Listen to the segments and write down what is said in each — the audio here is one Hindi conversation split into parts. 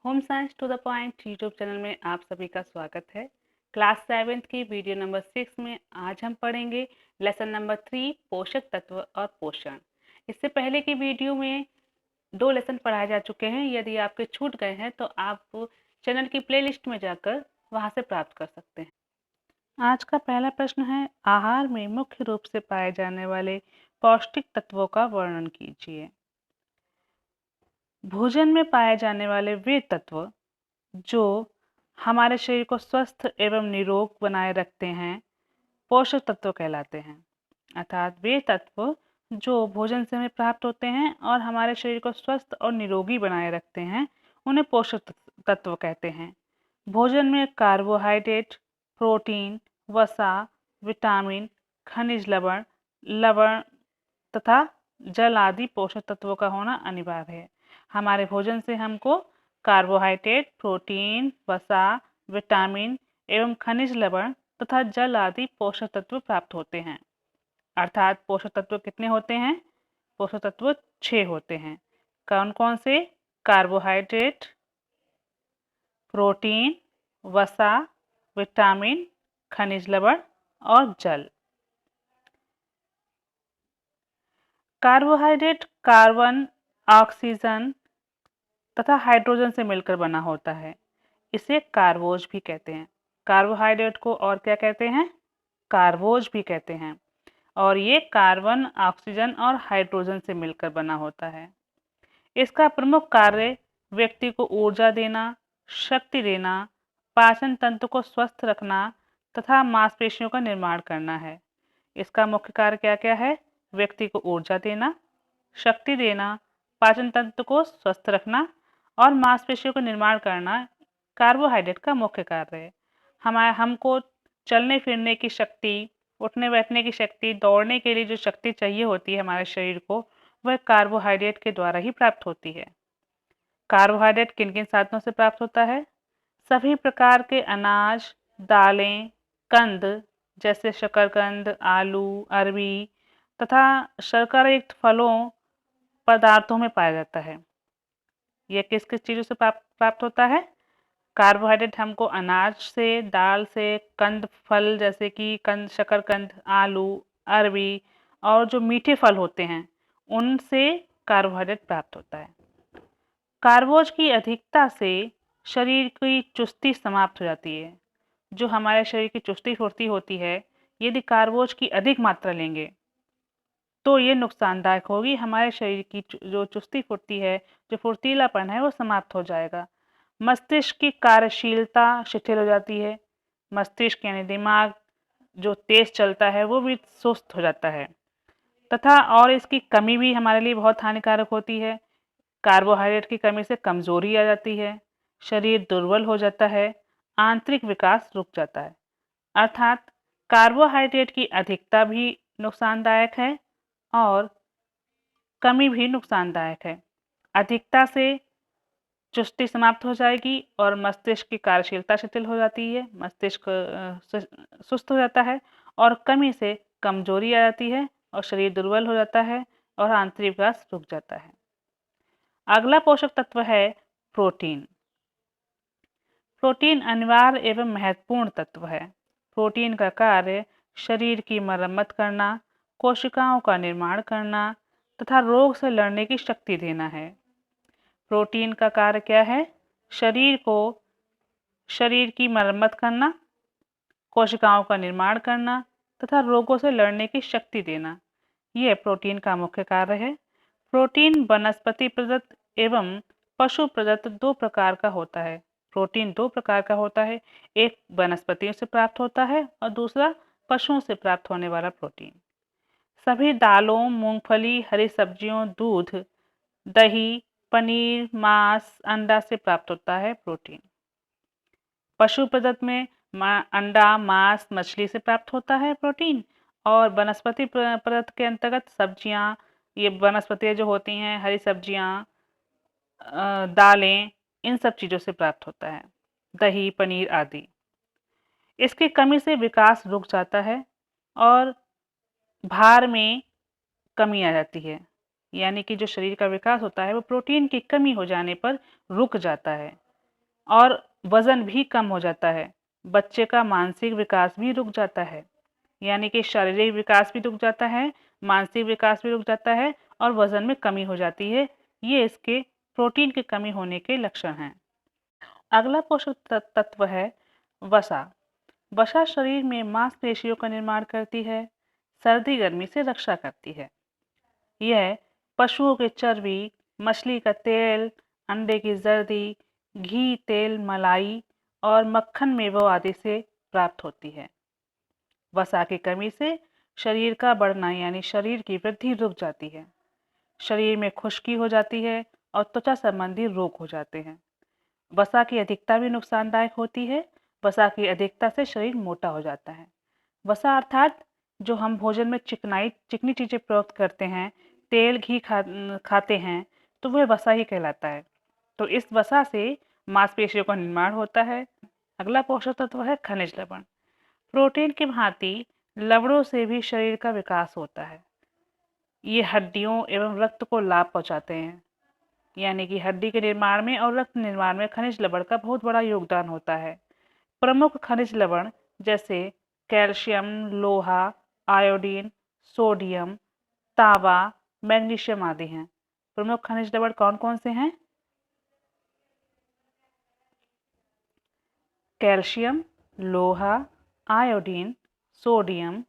Home science to the point YouTube channel में आप सभी का स्वागत है। क्लास 7th की वीडियो नंबर 6 में आज हम पढ़ेंगे लेसन नंबर 3 पोषक तत्व और पोषण। इससे पहले की वीडियो में 2 लेसन पढ़ाए जा चुके हैं। यदि आपके छूट गए हैं तो आप चैनल की प्लेलिस्ट में जाकर वहां से प्राप्त कर सकते हैं। आज का पहला प्रश्न है, आहार में मुख्य रूप से पाए जाने वाले पौष्टिक तत्वों का वर्णन कीजिए। भोजन में पाए जाने वाले वे तत्व जो हमारे शरीर को स्वस्थ एवं निरोग बनाए रखते हैं पोषक तत्व कहलाते हैं। अर्थात वे तत्व जो भोजन से हमें प्राप्त होते हैं और हमारे शरीर को स्वस्थ और निरोगी बनाए रखते हैं उन्हें पोषक तत्व कहते हैं। भोजन में कार्बोहाइड्रेट, प्रोटीन, वसा, विटामिन, खनिज लवण लवण तथा जल आदि पोषक तत्वों का होना अनिवार्य है। हमारे भोजन से हमको कार्बोहाइड्रेट, प्रोटीन, वसा, विटामिन एवं खनिज लवण तथा जल आदि पोषक तत्व प्राप्त होते हैं। अर्थात पोषक तत्व कितने होते हैं? पोषक तत्व 6 होते हैं। कौन कौन से? कार्बोहाइड्रेट, प्रोटीन, वसा, विटामिन, खनिज लवण और जल। कार्बोहाइड्रेट कार्बन, ऑक्सीजन तथा हाइड्रोजन से मिलकर बना होता है। इसे कार्बोज भी कहते हैं। कार्बोहाइड्रेट को और क्या कहते हैं? कार्बोज भी कहते हैं। और ये कार्बन, ऑक्सीजन और हाइड्रोजन से मिलकर बना होता है। इसका प्रमुख कार्य व्यक्ति को ऊर्जा देना, शक्ति देना, पाचन तंत्र को स्वस्थ रखना तथा मांसपेशियों का निर्माण करना है। इसका मुख्य कार्य क्या क्या है? व्यक्ति को ऊर्जा देना, शक्ति देना, पाचन तंत्र को स्वस्थ रखना और मांसपेशियों का निर्माण करना कार्बोहाइड्रेट का मुख्य कार्य है। हमको चलने फिरने की शक्ति, उठने बैठने की शक्ति, दौड़ने के लिए जो शक्ति चाहिए होती है हमारे शरीर को, वह कार्बोहाइड्रेट के द्वारा ही प्राप्त होती है। कार्बोहाइड्रेट किन किन साधनों से प्राप्त होता है? सभी प्रकार के अनाज, दालें, कंद जैसे शकरकंद, आलू, अरबी तथा शर्करा युक्त फलों पदार्थों में पाया जाता है। यह किस किस चीज़ों से प्राप्त होता है? कार्बोहाइड्रेट हमको अनाज से, दाल से, कंद फल जैसे कि कंद, शकरकंद, आलू, अरबी और जो मीठे फल होते हैं उनसे कार्बोहाइड्रेट प्राप्त होता है। कार्बोज की अधिकता से शरीर की चुस्ती समाप्त हो जाती है। जो हमारे शरीर की चुस्ती फुर्ती होती है, यदि कार्बोज की अधिक मात्रा लेंगे तो ये नुकसानदायक होगी। हमारे शरीर की जो चुस्ती फुर्ती है, जो फुर्तीलापन है, वो समाप्त हो जाएगा। मस्तिष्क की कार्यशीलता शिथिल हो जाती है। मस्तिष्क यानी दिमाग जो तेज चलता है वो भी सुस्त हो जाता है तथा और इसकी कमी भी हमारे लिए बहुत हानिकारक होती है। कार्बोहाइड्रेट की कमी से कमजोरी आ जाती है, शरीर दुर्बल हो जाता है, आंतरिक विकास रुक जाता है। अर्थात कार्बोहाइड्रेट की अधिकता भी नुकसानदायक है और कमी भी नुकसानदायक है। अधिकता से चुस्ती समाप्त हो जाएगी और मस्तिष्क की कार्यशीलता शिथिल हो जाती है, मस्तिष्क सुस्त हो जाता है और कमी से कमजोरी आ जाती है और शरीर दुर्बल हो जाता है और आंतरिक विकास रुक जाता है। अगला पोषक तत्व है प्रोटीन। प्रोटीन अनिवार्य एवं महत्वपूर्ण तत्व है। प्रोटीन का कार्य शरीर की मरम्मत करना, कोशिकाओं का निर्माण करना तथा रोग से लड़ने की शक्ति देना है। प्रोटीन का कार्य क्या है? शरीर की मरम्मत करना, कोशिकाओं का निर्माण करना तथा रोगों से लड़ने की शक्ति देना, यह प्रोटीन का मुख्य कार्य है। प्रोटीन वनस्पति प्रदत्त एवं पशु प्रदत्त 2 प्रकार का होता है। प्रोटीन 2 प्रकार का होता है, एक वनस्पतियों से प्राप्त होता है और दूसरा पशुओं से प्राप्त होने वाला प्रोटीन। सभी दालों, मूंगफली, हरी सब्जियों, दूध, दही, पनीर, मांस, अंडा से प्राप्त होता है प्रोटीन। पशु प्रदत्त में अंडा, मांस, मछली से प्राप्त होता है प्रोटीन और वनस्पति प्रदत्त के अंतर्गत सब्जियां, ये वनस्पतियां जो होती हैं, हरी सब्जियां, दालें, इन सब चीज़ों से प्राप्त होता है, दही, पनीर आदि। इसकी कमी से विकास रुक जाता है और भार में कमी आ जाती है, यानी कि जो शरीर का विकास होता है वो प्रोटीन की कमी हो जाने पर रुक जाता है। और वज़न भी कम हो जाता है। बच्चे का मानसिक विकास भी रुक जाता है, यानी कि शारीरिक विकास भी रुक जाता है, मानसिक विकास भी रुक जाता है और वज़न में कमी हो जाती है। ये इसके प्रोटीन की कमी होने के लक्षण हैं। अगला पोषक तत्व है वसा। वसा शरीर में मांसपेशियों का निर्माण करती है, सर्दी गर्मी से रक्षा करती है। यह पशुओं की चर्बी, मछली का तेल, अंडे की जर्दी, घी, तेल, मलाई और मक्खन, मेवों आदि से प्राप्त होती है। वसा की कमी से शरीर का बढ़ना यानी शरीर की वृद्धि रुक जाती है, शरीर में खुश्की हो जाती है और त्वचा संबंधी रोग हो जाते हैं। वसा की अधिकता भी नुकसानदायक होती है। वसा की अधिकता से शरीर मोटा हो जाता है। वसा अर्थात जो हम भोजन में चिकनी चीजें प्रयोग करते हैं, तेल घी खाते हैं, तो वह वसा ही कहलाता है। तो इस वसा से मांसपेशियों का निर्माण होता है। अगला पोषक तत्व है खनिज लवण। प्रोटीन की भांति लवणों से भी शरीर का विकास होता है। ये हड्डियों एवं रक्त को लाभ पहुंचाते हैं, यानी कि हड्डी के निर्माण में और रक्त निर्माण में खनिज लवण का बहुत बड़ा योगदान होता है। प्रमुख खनिज लवण जैसे कैल्शियम, लोहा, आयोडीन, सोडियम, तांबा, मैग्नीशियम आदि हैं। प्रमुख खनिज लवण कौन कौन से हैं? कैल्शियम, लोहा, आयोडीन, सोडियम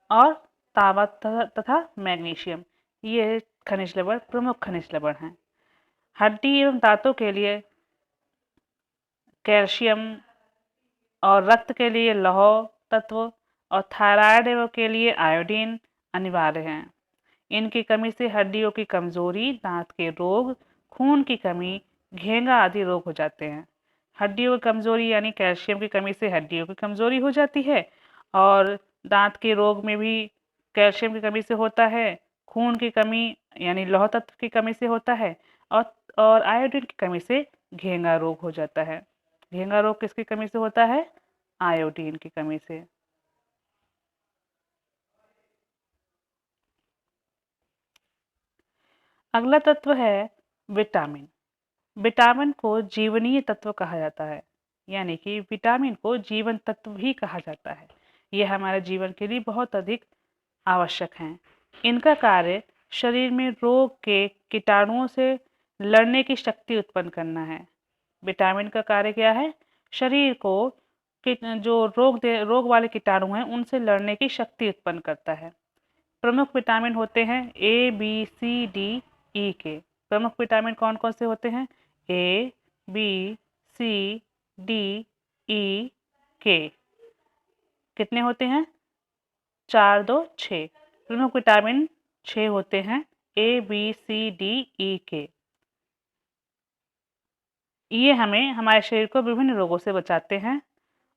और तांबा तथा मैग्नीशियम, ये खनिज लवण प्रमुख खनिज लवण हैं। हड्डी एवं दांतों के लिए कैल्शियम और रक्त के लिए लौह तत्व और थायराइड एवं के लिए आयोडीन अनिवार्य हैं। इनकी कमी से हड्डियों की कमजोरी, दांत के रोग, खून की कमी, घेंगा आदि रोग हो जाते हैं। हड्डियों की कमजोरी यानी कैल्शियम की कमी से हड्डियों की कमजोरी हो जाती है और दांत के रोग में भी कैल्शियम की कमी से होता है। खून की कमी यानी लौह तत्व की कमी से होता है और आयोडीन की कमी से घेंगा रोग हो जाता है। घेंगा रोग किसकी कमी से होता है? आयोडीन की कमी से। अगला तत्व है विटामिन। विटामिन को जीवनीय तत्व कहा जाता है, यानी कि विटामिन को जीवन तत्व भी कहा जाता है। यह हमारे जीवन के लिए बहुत अधिक आवश्यक हैं। इनका कार्य शरीर में रोग के कीटाणुओं से लड़ने की शक्ति उत्पन्न करना है। विटामिन का कार्य क्या है? शरीर को जो रोग वाले कीटाणु हैं उनसे लड़ने की शक्ति उत्पन्न करता है। प्रमुख विटामिन होते हैं ए, बी, सी, डी, ई के। प्रमुख विटामिन कौन कौन से होते हैं? ए, बी, सी, डी, ई, के। कितने होते हैं? 4, 2, 6। प्रमुख विटामिन 6 होते हैं, ए, बी, सी, डी, ई, के। ये हमें हमारे शरीर को विभिन्न रोगों से बचाते हैं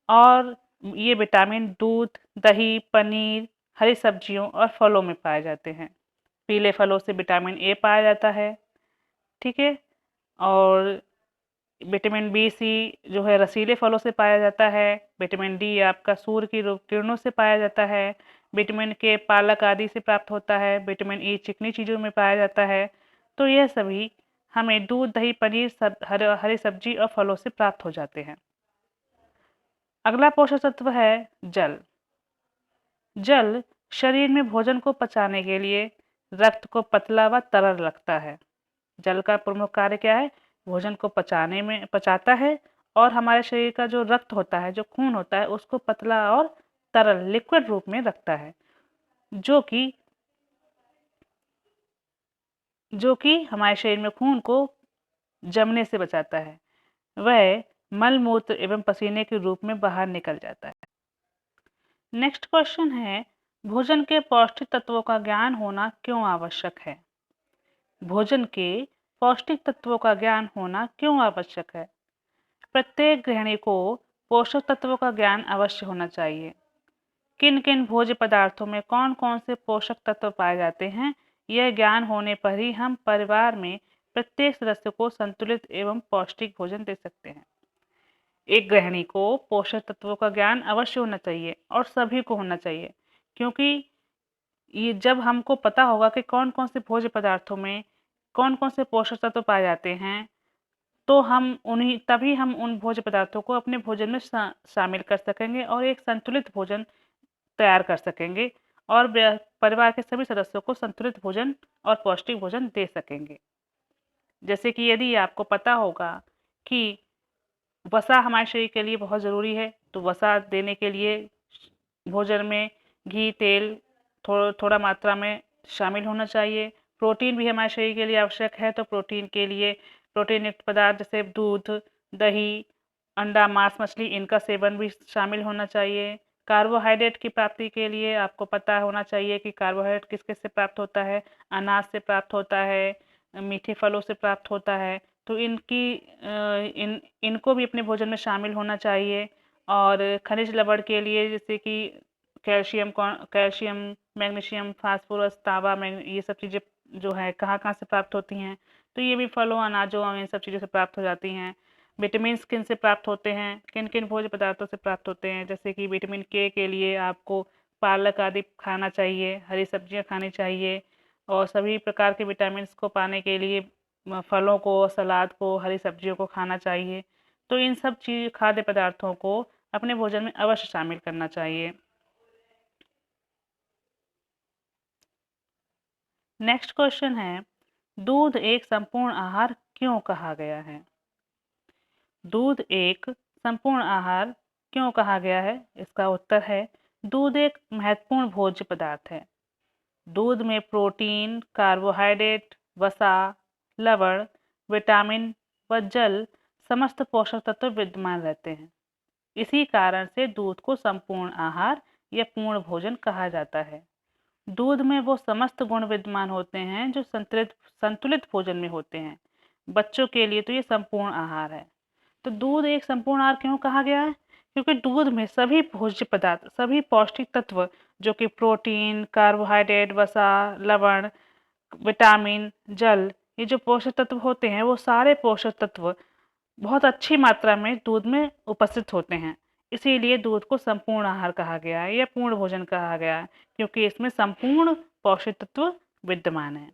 और ये विटामिन दूध, दही, पनीर, हरी सब्जियों और फलों में पाए जाते हैं। पीले फलों से विटामिन ए पाया जाता है, ठीक है। और विटामिन बी सी जो है रसीले फलों से पाया जाता है। विटामिन डी आपका सूर्य की किरणों से पाया जाता है। विटामिन के पालक आदि से प्राप्त होता है। विटामिन ई चिकनी चीज़ों में पाया जाता है। तो यह सभी हमें दूध, दही, पनीर, हरी सब्जी और फलों से प्राप्त हो जाते हैं। अगला पोषक तत्व है जल। जल शरीर में भोजन को पचाने के लिए रक्त को पतला व तरल रखता है। जल का प्रमुख कार्य क्या है? भोजन को पचाता है और हमारे शरीर का जो रक्त होता है, जो खून होता है, उसको पतला और तरल लिक्विड रूप में रखता है, जो कि हमारे शरीर में खून को जमने से बचाता है। वह मल मूत्र एवं पसीने के रूप में बाहर निकल जाता है। नेक्स्ट क्वेश्चन है, भोजन के पौष्टिक तत्वों का ज्ञान होना क्यों आवश्यक है? भोजन के पौष्टिक तत्वों का ज्ञान होना क्यों आवश्यक है? प्रत्येक गृहिणी को पोषक तत्वों का ज्ञान अवश्य होना चाहिए। किन किन भोज्य पदार्थों में कौन कौन से पोषक तत्व पाए जाते हैं, यह ज्ञान होने पर ही हम परिवार में प्रत्येक सदस्य को संतुलित एवं पौष्टिक भोजन दे सकते हैं। एक गृहिणी को पोषक तत्वों का ज्ञान अवश्य होना चाहिए और सभी को होना चाहिए, क्योंकि ये जब हमको पता होगा कि कौन कौन से भोज्य पदार्थों में कौन कौन से पोषक तत्व पाए जाते हैं, तो तभी हम उन भोज्य पदार्थों को अपने भोजन में शामिल कर सकेंगे और एक संतुलित भोजन तैयार कर सकेंगे और परिवार के सभी सदस्यों को संतुलित भोजन और पौष्टिक भोजन दे सकेंगे। जैसे कि यदि आपको पता होगा कि वसा हमारे शरीर के लिए बहुत ज़रूरी है, तो वसा देने के लिए भोजन में घी, तेल थोड़ा मात्रा में शामिल होना चाहिए। प्रोटीन भी हमारे शरीर के लिए आवश्यक है, तो प्रोटीन के लिए प्रोटीन युक्त पदार्थ जैसे दूध, दही, अंडा, मांस, मछली इनका सेवन भी शामिल होना चाहिए। कार्बोहाइड्रेट की प्राप्ति के लिए आपको पता होना चाहिए कि कार्बोहाइड्रेट किस-किस से प्राप्त होता है, अनाज से प्राप्त होता है, मीठे फलों से प्राप्त होता है। तो इनको भी अपने भोजन में शामिल होना चाहिए। और खनिज लवण के लिए जैसे कि कैल्शियम, मैग्नीशियम, फास्फोरस, तांबा, ये सब चीज़ें जो है कहाँ-कहाँ से प्राप्त होती हैं, तो ये भी फलों, अनाजों और इन सब चीज़ों से प्राप्त हो जाती हैं। विटामिन्स किन से प्राप्त होते हैं, किन-किन भोज्य पदार्थों से प्राप्त होते हैं, जैसे कि विटामिन के लिए आपको पालक आदि खाना चाहिए, हरी सब्जियाँ खानी चाहिए और सभी प्रकार के विटामिन्स को पाने के लिए फलों को, सलाद को, हरी सब्जियों को खाना चाहिए। तो इन सब खाद्य पदार्थों को अपने भोजन में अवश्य शामिल करना चाहिए। नेक्स्ट क्वेश्चन है, दूध एक संपूर्ण आहार क्यों कहा गया है? दूध एक संपूर्ण आहार क्यों कहा गया है? इसका उत्तर है, दूध एक महत्वपूर्ण भोज्य पदार्थ है। दूध में प्रोटीन, कार्बोहाइड्रेट, वसा, लवण, विटामिन व जल समस्त पोषक तत्व विद्यमान रहते हैं। इसी कारण से दूध को संपूर्ण आहार या पूर्ण भोजन कहा जाता है। दूध में वो समस्त गुण विद्यमान होते हैं जो संतुलित भोजन में होते हैं। बच्चों के लिए तो ये संपूर्ण आहार है। तो दूध एक संपूर्ण आहार क्यों कहा गया है? क्योंकि दूध में सभी भोज्य पदार्थ, सभी पौष्टिक तत्व जो कि प्रोटीन, कार्बोहाइड्रेट, वसा, लवण, विटामिन, जल, ये जो पोषक तत्व होते हैं वो सारे पोषक तत्व बहुत अच्छी मात्रा में दूध में उपस्थित होते हैं। इसीलिए दूध को संपूर्ण आहार कहा गया है या पूर्ण भोजन कहा गया है, क्योंकि इसमें संपूर्ण पोषक तत्व विद्यमान है।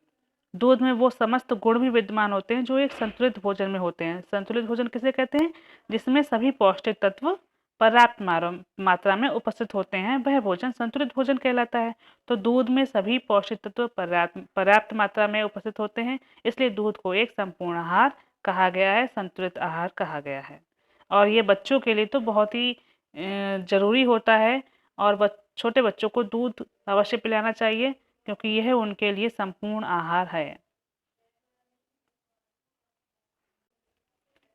दूध में वो समस्त गुण भी विद्यमान होते हैं जो एक संतुलित भोजन में होते हैं। संतुलित भोजन किसे कहते हैं? जिसमें सभी पौष्टिक तत्व पर्याप्त मात्रा में उपस्थित होते हैं, वह भोजन संतुलित भोजन कहलाता है। तो दूध में सभी पौष्टिक तत्व पर्याप्त मात्रा में उपस्थित होते हैं, इसलिए दूध को एक संपूर्ण आहार कहा गया है, संतुलित आहार कहा गया है। और ये बच्चों के लिए तो बहुत ही ज़रूरी होता है और छोटे बच्चों को दूध अवश्य पिलाना चाहिए, क्योंकि यह उनके लिए संपूर्ण आहार है।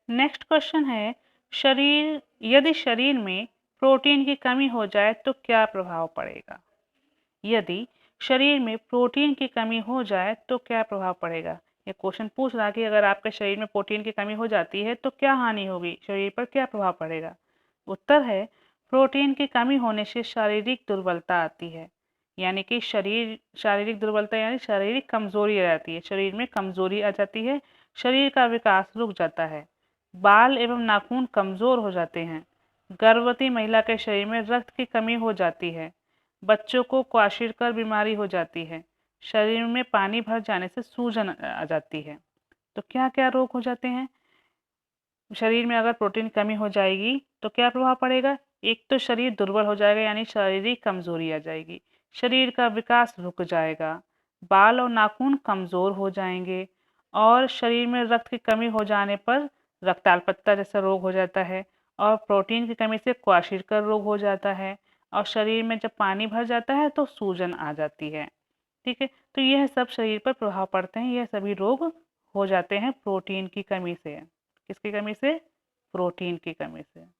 नेक्स्ट क्वेश्चन है, यदि शरीर में प्रोटीन की कमी हो जाए तो क्या प्रभाव पड़ेगा? यदि शरीर में प्रोटीन की कमी हो जाए तो क्या प्रभाव पड़ेगा? ये क्वेश्चन पूछ रहा है कि अगर आपके शरीर में प्रोटीन की कमी हो जाती है तो क्या हानि होगी, शरीर पर क्या प्रभाव पड़ेगा? उत्तर है, प्रोटीन की कमी होने से शारीरिक दुर्बलता आती है। यानी कि शारीरिक दुर्बलता यानी शारीरिक कमजोरी आ जाती है, शरीर में कमजोरी आ जाती है, शरीर का विकास रुक जाता है, बाल एवं नाखून कमजोर हो जाते हैं, गर्भवती महिला के शरीर में रक्त की कमी हो जाती है, बच्चों को क्वार्शिरकर बीमारी हो जाती है, शरीर में पानी भर जाने से सूजन आ जाती है। तो क्या क्या रोग हो जाते हैं? शरीर में अगर प्रोटीन कमी हो जाएगी तो क्या प्रभाव पड़ेगा? एक तो शरीर दुर्बल हो जाएगा यानी शारीरिक कमजोरी आ जाएगी, शरीर का विकास रुक जाएगा, बाल और नाखून कमजोर हो जाएंगे और शरीर में रक्त की कमी हो जाने पर रक्ताल्पता जैसा रोग हो जाता है और प्रोटीन की कमी से क्वार्शिरकर रोग हो जाता है और शरीर में जब पानी भर जाता है तो सूजन आ जाती है। ठीक है, तो यह सब शरीर पर प्रभाव पड़ते हैं, यह सभी रोग हो जाते हैं प्रोटीन की कमी से। किसकी कमी से? प्रोटीन की कमी से।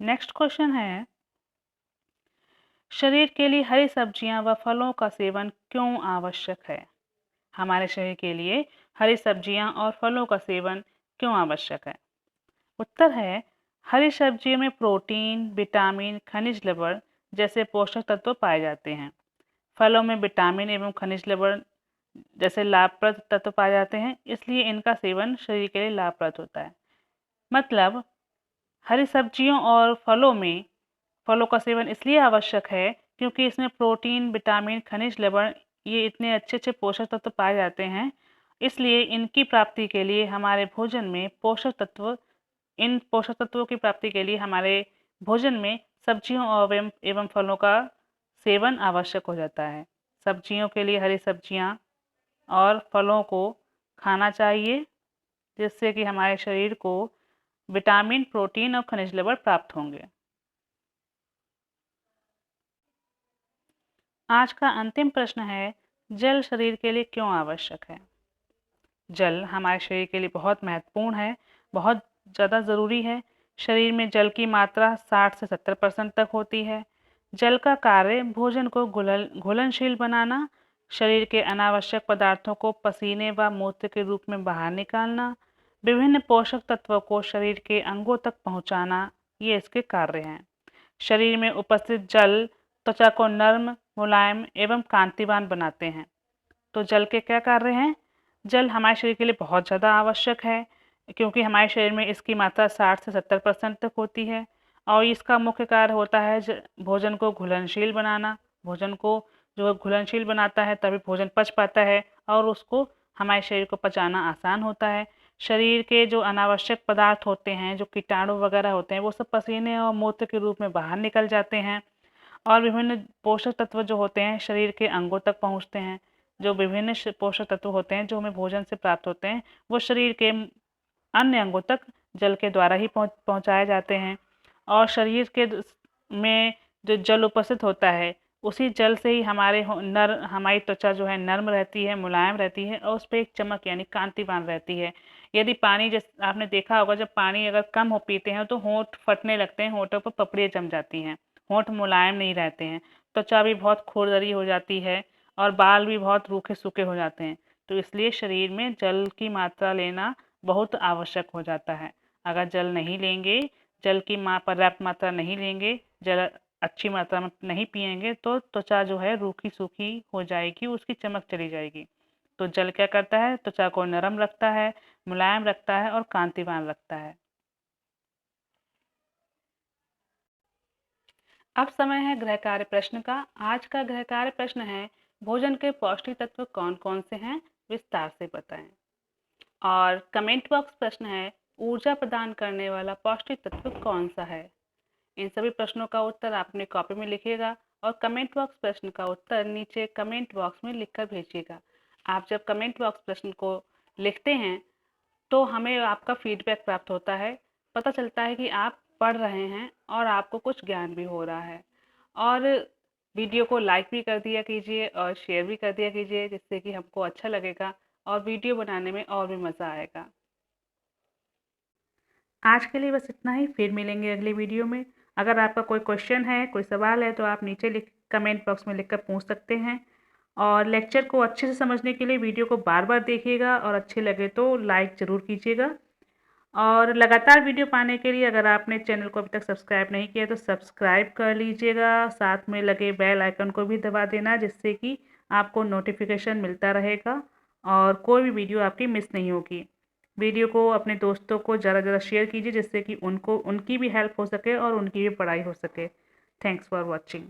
नेक्स्ट क्वेश्चन है, शरीर के लिए हरी सब्जियां व फलों का सेवन क्यों आवश्यक है? हमारे शरीर के लिए हरी सब्जियां और फलों का सेवन क्यों आवश्यक है? उत्तर है, हरी सब्जियों में प्रोटीन, विटामिन, खनिज लवण जैसे पोषक तत्व पाए जाते हैं। फलों में विटामिन एवं खनिज लवण जैसे लाभप्रद तत्व पाए जाते हैं, इसलिए इनका सेवन शरीर के लिए लाभप्रद होता है। मतलब हरी सब्जियों और फलों का सेवन इसलिए आवश्यक है क्योंकि इसमें प्रोटीन, विटामिन, खनिज, लवण ये इतने अच्छे पोषक तत्व पाए जाते हैं, इसलिए इनकी प्राप्ति के लिए हमारे भोजन में इन पोषक तत्वों की प्राप्ति के लिए हमारे भोजन में सब्जियों एवं फलों का सेवन आवश्यक हो जाता है। सब्जियों के लिए हरी सब्जियां और फलों को खाना चाहिए, जिससे कि हमारे शरीर को विटामिन, प्रोटीन और खनिज लवण प्राप्त होंगे। आज का अंतिम प्रश्न है, जल शरीर के लिए क्यों आवश्यक है? जल हमारे शरीर के लिए बहुत महत्वपूर्ण है, बहुत ज़्यादा ज़रूरी है। शरीर में जल की मात्रा 60 से 70% तक होती है। जल का कार्य भोजन को घुलनशील बनाना, शरीर के अनावश्यक पदार्थों को पसीने व मूत्र के रूप में बाहर निकालना, विभिन्न पोषक तत्वों को शरीर के अंगों तक पहुंचाना, ये इसके कार्य हैं। शरीर में उपस्थित जल त्वचा को नर्म, मुलायम एवं कांतिवान बनाते हैं। तो जल के क्या कार्य हैं? जल हमारे शरीर के लिए बहुत ज़्यादा आवश्यक है, क्योंकि हमारे शरीर में इसकी मात्रा 60 से 70% तक होती है और इसका मुख्य कार्य होता है भोजन को घुलनशील बनाना। भोजन को जो घुलनशील बनाता है तभी भोजन पच पाता है और उसको हमारे शरीर को पचाना आसान होता है। शरीर के जो अनावश्यक पदार्थ होते हैं, जो कीटाणु वगैरह होते हैं, वो सब पसीने और मूत्र के रूप में बाहर निकल जाते हैं और विभिन्न पोषक तत्व जो होते हैं शरीर के अंगों तक पहुँचते हैं। जो विभिन्न पोषक तत्व होते हैं जो हमें भोजन से प्राप्त होते हैं, वो शरीर के अन्य अंगों तक जल के द्वारा ही पहुँचाए जाते हैं और शरीर के में जो जल उपस्थित होता है, उसी जल से ही हमारी त्वचा जो है नर्म रहती है, मुलायम रहती है और उस पर एक चमक यानी कांतिवान रहती है। यदि पानी, जैसे आपने देखा होगा, जब पानी अगर कम हो पीते हैं तो होंठ फटने लगते हैं, होंठों पर पपड़ियाँ जम जाती हैं, होंठ मुलायम नहीं रहते हैं, त्वचा भी बहुत खुरदरी हो जाती है और बाल भी बहुत रूखे सूखे हो जाते हैं। तो इसलिए शरीर में जल की मात्रा लेना बहुत आवश्यक हो जाता है। अगर जल नहीं लेंगे, जल की पर्याप्त मात्रा नहीं लेंगे, जल अच्छी मात्रा में नहीं पिएंगे तो त्वचा जो है रूखी सूखी हो जाएगी, उसकी चमक चली जाएगी। तो जल क्या करता है? त्वचा को नरम रखता है, मुलायम रखता है और कांतिवान रखता है। अब समय है गृह कार्य प्रश्न का। आज का गृह कार्य प्रश्न है, भोजन के पौष्टिक तत्व कौन कौन से हैं, विस्तार से बताएं। और कमेंट बॉक्स प्रश्न है, ऊर्जा प्रदान करने वाला पौष्टिक तत्व कौन सा है? इन सभी प्रश्नों का उत्तर आपने कॉपी में लिखिएगा और कमेंट बॉक्स प्रश्न का उत्तर नीचे कमेंट बॉक्स में लिखकर भेजिएगा। आप जब कमेंट बॉक्स प्रश्न को लिखते हैं तो हमें आपका फीडबैक प्राप्त होता है, पता चलता है कि आप पढ़ रहे हैं और आपको कुछ ज्ञान भी हो रहा है। और वीडियो को लाइक भी कर दिया कीजिए और शेयर भी कर दिया कीजिए, जिससे कि हमको अच्छा लगेगा और वीडियो बनाने में और भी मज़ा आएगा। आज के लिए बस इतना ही, फिर मिलेंगे अगले वीडियो में। अगर आपका कोई क्वेश्चन है, कोई सवाल है तो आप नीचे कमेंट बॉक्स में लिखकर पूछ सकते हैं। और लेक्चर को अच्छे से समझने के लिए वीडियो को बार बार देखिएगा और अच्छे लगे तो लाइक ज़रूर कीजिएगा। और लगातार वीडियो पाने के लिए अगर आपने चैनल को अभी तक सब्सक्राइब नहीं किया तो सब्सक्राइब कर लीजिएगा, साथ में लगे बेल आइकन को भी दबा देना, जिससे कि आपको नोटिफिकेशन मिलता रहेगा और कोई भी वीडियो आपकी मिस नहीं होगी। वीडियो को अपने दोस्तों को ज़्यादा शेयर कीजिए, जिससे कि उनकी भी हेल्प हो सके और उनकी भी पढ़ाई हो सके। Thanks for watching.